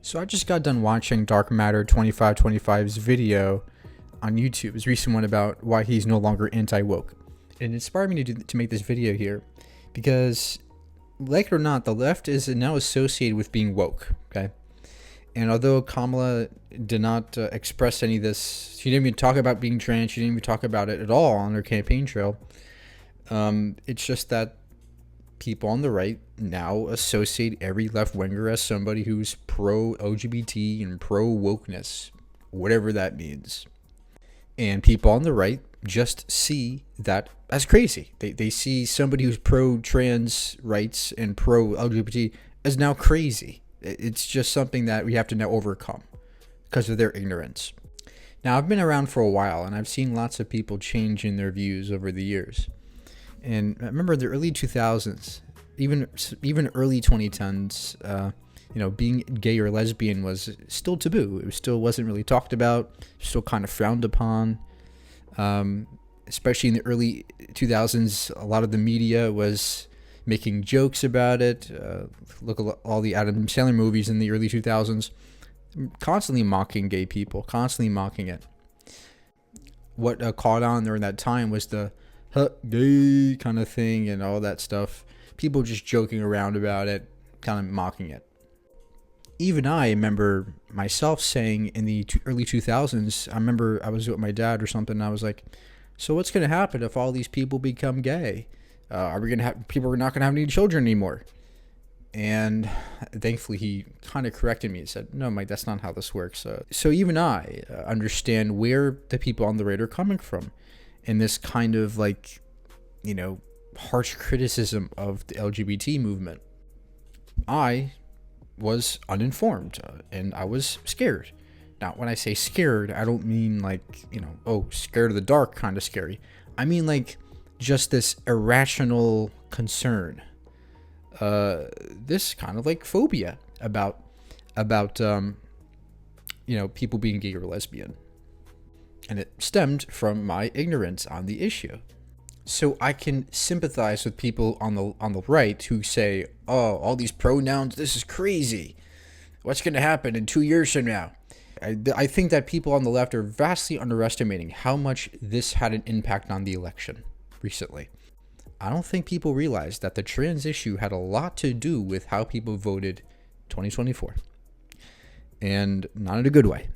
So I just got done watching Dark Matter 2525's video on YouTube, his recent one about why he's no longer anti-woke. And it inspired me to make this video here because, like it or not, the left is now associated with being woke, okay? And although Kamala did not express any of this, she didn't even talk about being trans, she didn't even talk about it at all on her campaign trail. It's just that people on the right now associate every left-winger as somebody who's pro-LGBT and pro-wokeness, whatever that means. And people on the right just see that as crazy. They see somebody who's pro-trans rights and pro-LGBT as now crazy. It's just something that we have to now overcome because of their ignorance. Now, I've been around for a while, and I've seen lots of people change in their views over the years. And I remember in the early 2000s, even early 2010s, being gay or lesbian was still taboo. It still wasn't really talked about, still kind of frowned upon. Especially in the early 2000s, a lot of the media was making jokes about it. Look at all the Adam Sandler movies in the early 2000s, constantly mocking gay people, constantly mocking it. What caught on during that time was the gay kind of thing and all that stuff. People just joking around about it, kind of mocking it. Even I remember myself saying in the early 2000s, I remember I was with my dad or something, and I was like, so what's going to happen if all these people become gay? Are we going to have, people are not going to have any children anymore? And thankfully he kind of corrected me and said, no, Mike, that's not how this works. So even I understand where the people on the right are coming from in this kind of harsh criticism of the LGBT movement. I was uninformed and I was scared. Now, when I say scared, I don't mean scared of the dark kind of scary. I mean just this irrational concern. This kind of phobia about people being gay or lesbian. And it stemmed from my ignorance on the issue. So I can sympathize with people on the right who say, oh, all these pronouns, this is crazy. What's going to happen in 2 years from now? I think that people on the left are vastly underestimating how much this had an impact on the election recently. I don't think people realize that the trans issue had a lot to do with how people voted 2024. And not in a good way.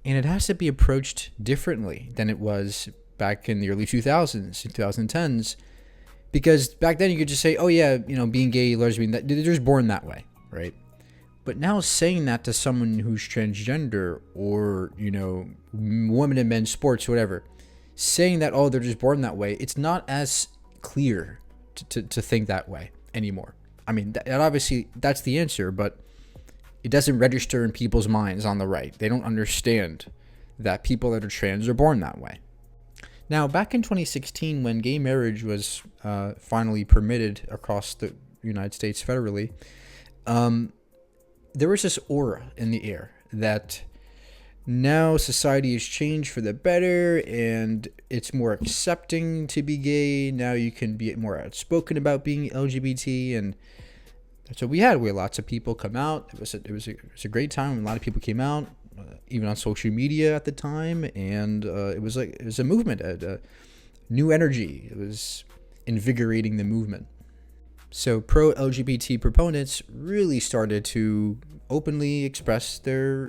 And it has to be approached differently than it was back in the early 2000s, 2010s, because back then you could just say, oh yeah, being gay, lesbian, they're just born that way, right? But now saying that to someone who's transgender or, women and men's sports, whatever, saying that, oh, they're just born that way, it's not as clear to think that way anymore. I mean, that obviously that's the answer, but it doesn't register in people's minds on the right. They don't understand that people that are trans are born that way. Now, back in 2016, when gay marriage was finally permitted across the United States federally, there was this aura in the air that now society has changed for the better and it's more accepting to be gay. Now you can be more outspoken about being LGBT, and that's what we had. We had lots of people come out. It was a great time when a lot of people came out, even on social media at the time, and it was a movement, a new energy. It was invigorating the movement. So pro-LGBT proponents really started to openly express their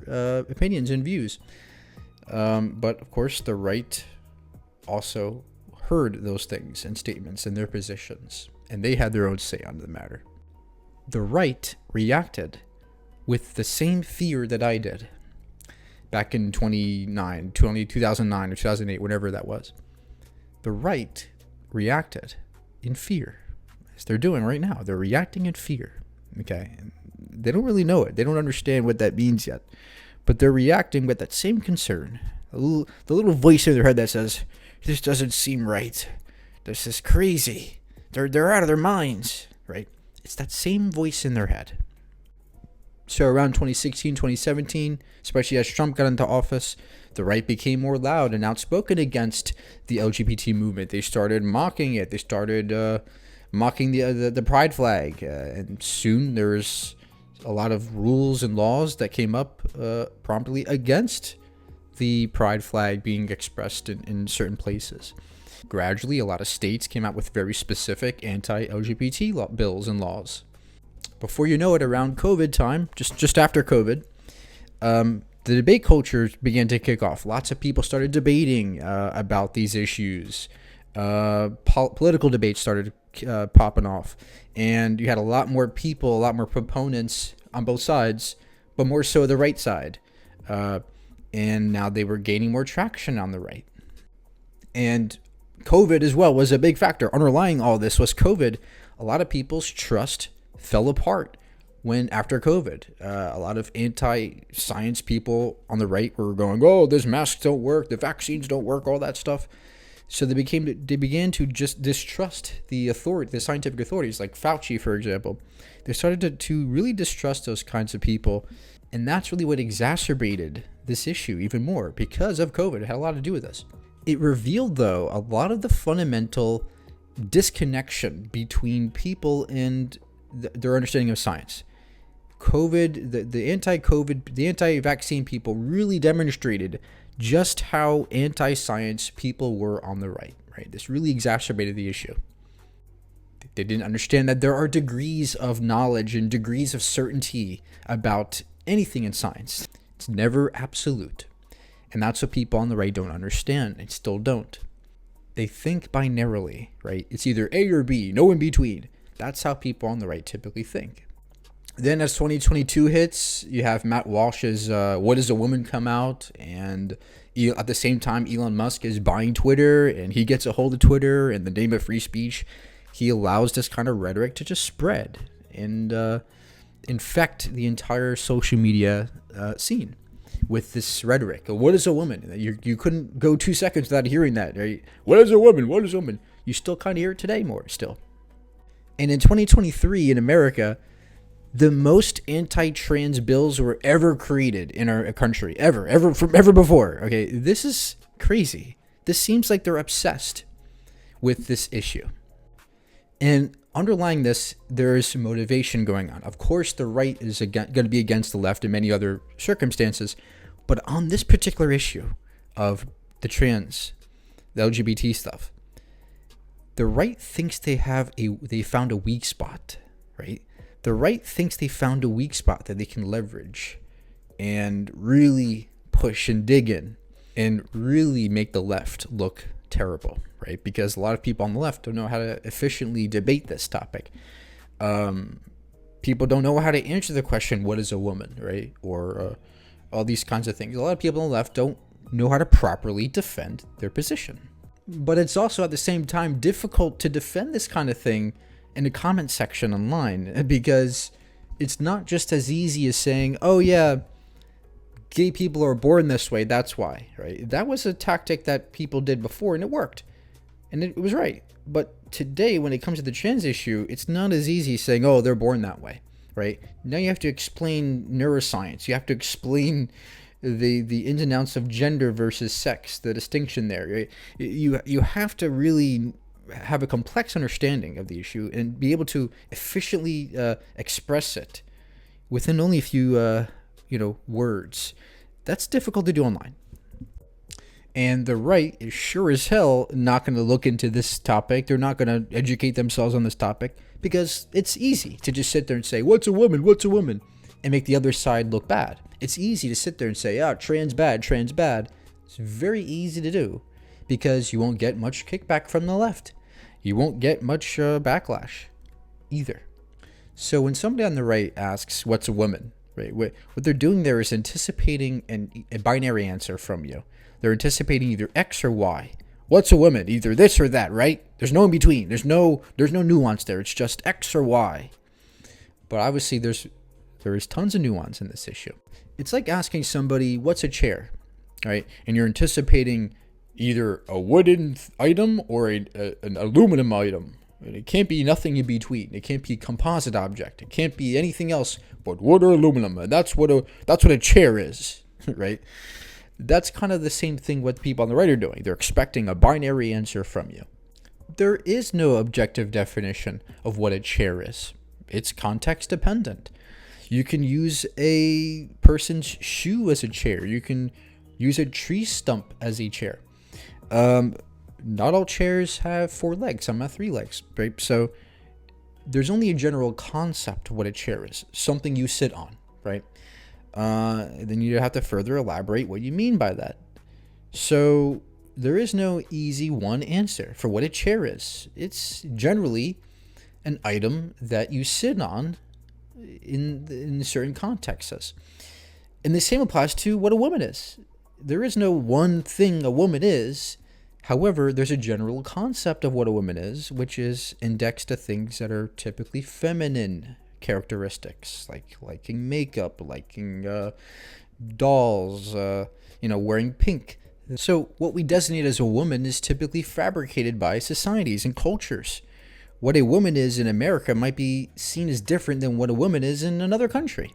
opinions and views. But of course, the right also heard those things and statements and their positions, and they had their own say on the matter. The right reacted with the same fear that I did back in 2009 or 2008, whatever that was. The right reacted in fear. As they're doing right now. They're reacting in fear. Okay? They don't really know it. They don't understand what that means yet. But they're reacting with that same concern. The little voice in their head that says, this doesn't seem right. This is crazy. They're out of their minds. Right? It's that same voice in their head. So around 2016, 2017, especially as Trump got into office, the right became more loud and outspoken against the LGBT movement. They started mocking it. They started mocking the pride flag, and soon there's a lot of rules and laws that came up promptly against the pride flag being expressed in certain places. Gradually, a lot of states came out with very specific anti-LGBT bills and laws. Before you know it, around COVID time, just after COVID, the debate culture began to kick off. Lots of people started debating about these issues. Political debates started popping off, and you had a lot more people, a lot more proponents on both sides, but more so the right side. And now they were gaining more traction on the right. And COVID as well was a big factor. Underlying all this was COVID. A lot of people's trust fell apart after COVID. A lot of anti-science people on the right were going, oh, these masks don't work, the vaccines don't work, all that stuff. So they began to just distrust the scientific authorities, like Fauci, for example. They started to really distrust those kinds of people. And that's really what exacerbated this issue even more because of COVID. It had a lot to do with this. It revealed, though, a lot of the fundamental disconnection between people and their understanding of science. COVID, the anti-vaccine people really demonstrated just how anti-science people were on the right. This really exacerbated the issue. They didn't understand that there are degrees of knowledge and degrees of certainty about anything in science. It's never absolute. And that's what people on the right don't understand and still don't. They think binarily, right? It's either A or B, no in between. That's how people on the right typically think. Then as 2022 hits, you have Matt Walsh's What is a Woman come out, and at the same time Elon Musk is buying Twitter, and he gets a hold of Twitter in the name of free speech. He allows this kind of rhetoric to just spread and infect the entire social media scene with this rhetoric. What is a woman? You couldn't go 2 seconds without hearing that, right? What is a woman? What is a woman? You still kind of hear it today more still. And in 2023 in America, the most anti-trans bills were ever created in our country, ever before. Okay, this is crazy. This seems like they're obsessed with this issue. And underlying this, there is motivation going on. Of course, the right is going to be against the left in many other circumstances, but on this particular issue of the LGBT stuff, the right thinks they found a weak spot, right? The right thinks they found a weak spot that they can leverage and really push and dig in and really make the left look terrible, right? Because a lot of people on the left don't know how to efficiently debate this topic. People don't know how to answer the question, what is a woman, right? Or all these kinds of things. A lot of people on the left don't know how to properly defend their position. But it's also at the same time difficult to defend this kind of thing in the comment section online, because it's not just as easy as saying, oh yeah, gay people are born this way, that's why, right? That was a tactic that people did before and it worked. And it was right. But today, when it comes to the trans issue, it's not as easy saying, oh, they're born that way, right? Now you have to explain neuroscience. You have to explain the ins and outs of gender versus sex, the distinction there, right? You have to really have a complex understanding of the issue and be able to efficiently express it within only a few words. That's difficult to do online. And the right is sure as hell not going to look into this topic. They're not going to educate themselves on this topic because it's easy to just sit there and say, what's a woman? What's a woman? And make the other side look bad. It's easy to sit there and say, trans bad. It's very easy to do because you won't get much kickback from the left. You won't get much backlash either. So when somebody on the right asks, what's a woman? Right? What they're doing there is anticipating a binary answer from you. They're anticipating either X or Y. What's a woman? Either this or that, right? There's no in between. There's no nuance there. It's just X or Y. But obviously there is tons of nuance in this issue. It's like asking somebody, what's a chair? Right? And you're anticipating either a wooden item or an aluminum item. And it can't be nothing in between. It can't be a composite object. It can't be anything else but wood or aluminum. And that's what a chair is, right? That's kind of the same thing what people on the right are doing. They're expecting a binary answer from you. There is no objective definition of what a chair is. It's context dependent. You can use a person's shoe as a chair. You can use a tree stump as a chair. Not all chairs have 4 legs. Some have 3 legs, right? So there's only a general concept of what a chair is. Something you sit on, right? Then you have to further elaborate what you mean by that. So there is no easy one answer for what a chair is. It's generally an item that you sit on in certain contexts. And the same applies to what a woman is. There is no one thing a woman is. However, there's a general concept of what a woman is, which is indexed to things that are typically feminine characteristics, like liking makeup, liking dolls, wearing pink. So what we designate as a woman is typically fabricated by societies and cultures. What a woman is in America might be seen as different than what a woman is in another country.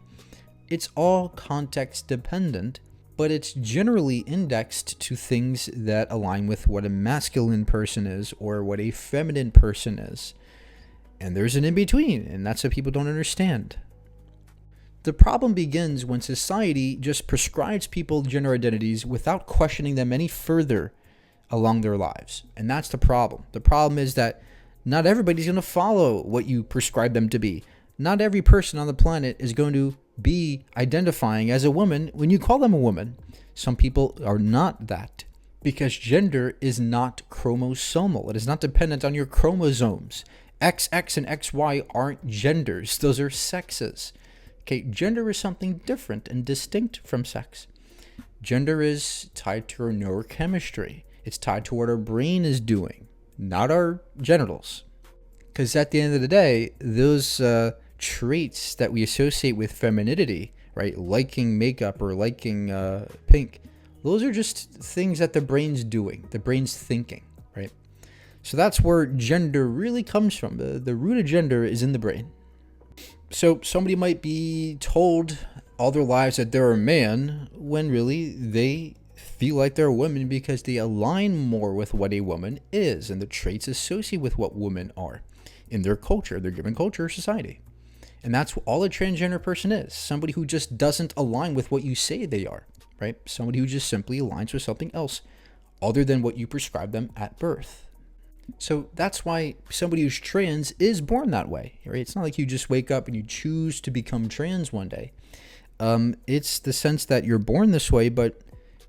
It's all context dependent, but it's generally indexed to things that align with what a masculine person is or what a feminine person is. And there's an in-between, and that's what people don't understand. The problem begins when society just prescribes people gender identities without questioning them any further along their lives. And that's the problem. The problem is that not everybody's going to follow what you prescribe them to be. Not every person on the planet is going to be identifying as a woman when you call them a woman. Some people are not that because gender is not chromosomal. It is not dependent on your chromosomes. XX and XY aren't genders. Those are sexes. Okay, gender is something different and distinct from sex. Gender is tied to our neurochemistry. It's tied to what our brain is doing, not our genitals. Because at the end of the day, those traits that we associate with femininity, right, liking makeup or liking pink, those are just things that the brain's doing, the brain's thinking, right? So that's where gender really comes from. The root of gender is in the brain. So somebody might be told all their lives that they're a man when really they feel like they're a woman because they align more with what a woman is and the traits associated with what women are in their culture, their given culture or society. And that's all a transgender person is. Somebody who just doesn't align with what you say they are, right? Somebody who just simply aligns with something else other than what you prescribe them at birth. So that's why somebody who's trans is born that way, right? It's not like you just wake up and you choose to become trans one day. It's the sense that you're born this way, but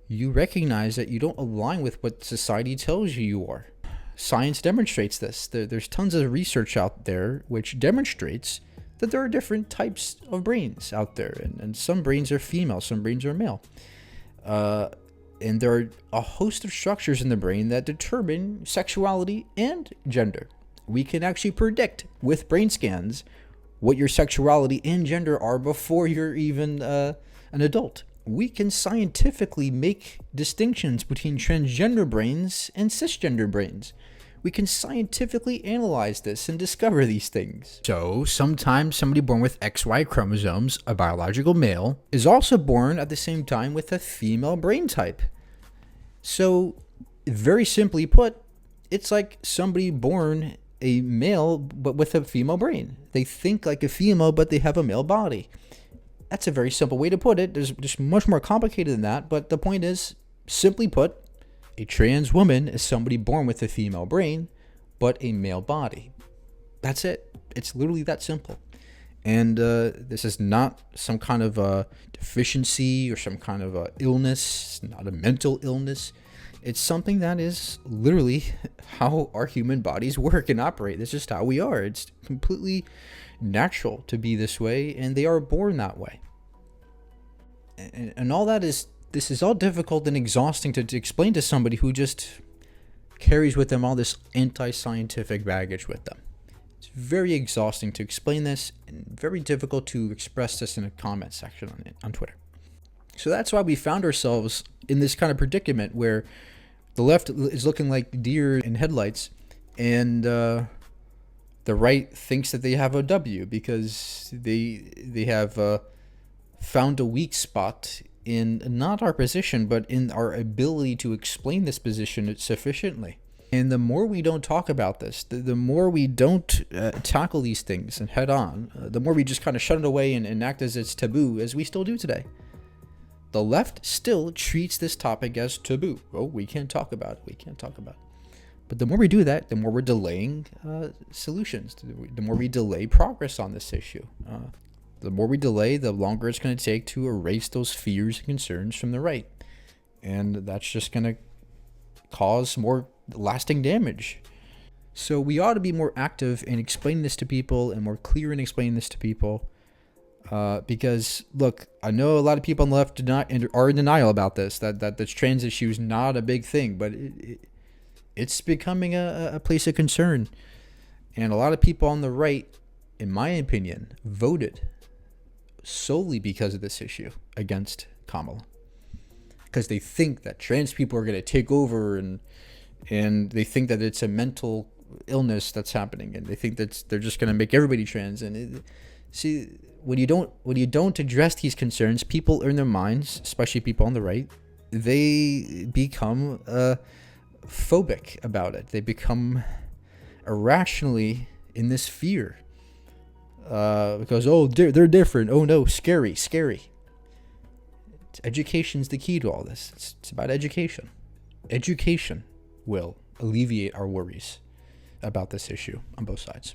you recognize that you don't align with what society tells you are. Science demonstrates this. There's tons of research out there which demonstrates that there are different types of brains out there, and some brains are female, some brains are male. And there are a host of structures in the brain that determine sexuality and gender. We can actually predict with brain scans what your sexuality and gender are before you're even an adult. We can scientifically make distinctions between transgender brains and cisgender brains. We can scientifically analyze this and discover these things. So sometimes somebody born with XY chromosomes, a biological male, is also born at the same time with a female brain type. So very simply put, it's like somebody born a male but with a female brain. They think like a female but they have a male body. That's a very simple way to put it. There's just much more complicated than that, but the point is, simply put, a trans woman is somebody born with a female brain, but a male body. That's it. It's literally that simple. And this is not some kind of deficiency or some kind of illness. It's not a mental illness. It's something that is literally how our human bodies work and operate. That's just how we are. It's completely natural to be this way, and they are born that way. And all that is, this is all difficult and exhausting to explain to somebody who just carries with them all this anti-scientific baggage with them. It's very exhausting to explain this and very difficult to express this in a comment section on Twitter. So that's why we found ourselves in this kind of predicament where the left is looking like deer in headlights and the right thinks that they have a W because they have found a weak spot in not our position, but in our ability to explain this position sufficiently. And the more we don't talk about this, the more we don't tackle these things and head on, the more we just kind of shut it away and act as it's taboo, as we still do today. The left still treats this topic as taboo. Oh, we can't talk about it. We can't talk about it. But the more we do that, the more we're delaying solutions. The more we delay progress on this issue. The more we delay, the longer it's going to take to erase those fears and concerns from the right. And that's just going to cause more lasting damage. So we ought to be more active in explaining this to people and more clear in explaining this to people. Because, look, I know a lot of people on the left are in denial about this, that this trans issue is not a big thing, but it's becoming a place of concern. And a lot of people on the right, in my opinion, voted solely because of this issue against Kamala. Because they think that trans people are going to take over, and they think that it's a mental illness that's happening, and they think that they're just going to make everybody trans. And see, when you don't address these concerns, people in their minds, especially people on the right, they become phobic about it. They become irrationally in this fear. Because, oh, they're different. Oh no, scary. Education's the key to all this. It's about education. Education will alleviate our worries about this issue on both sides.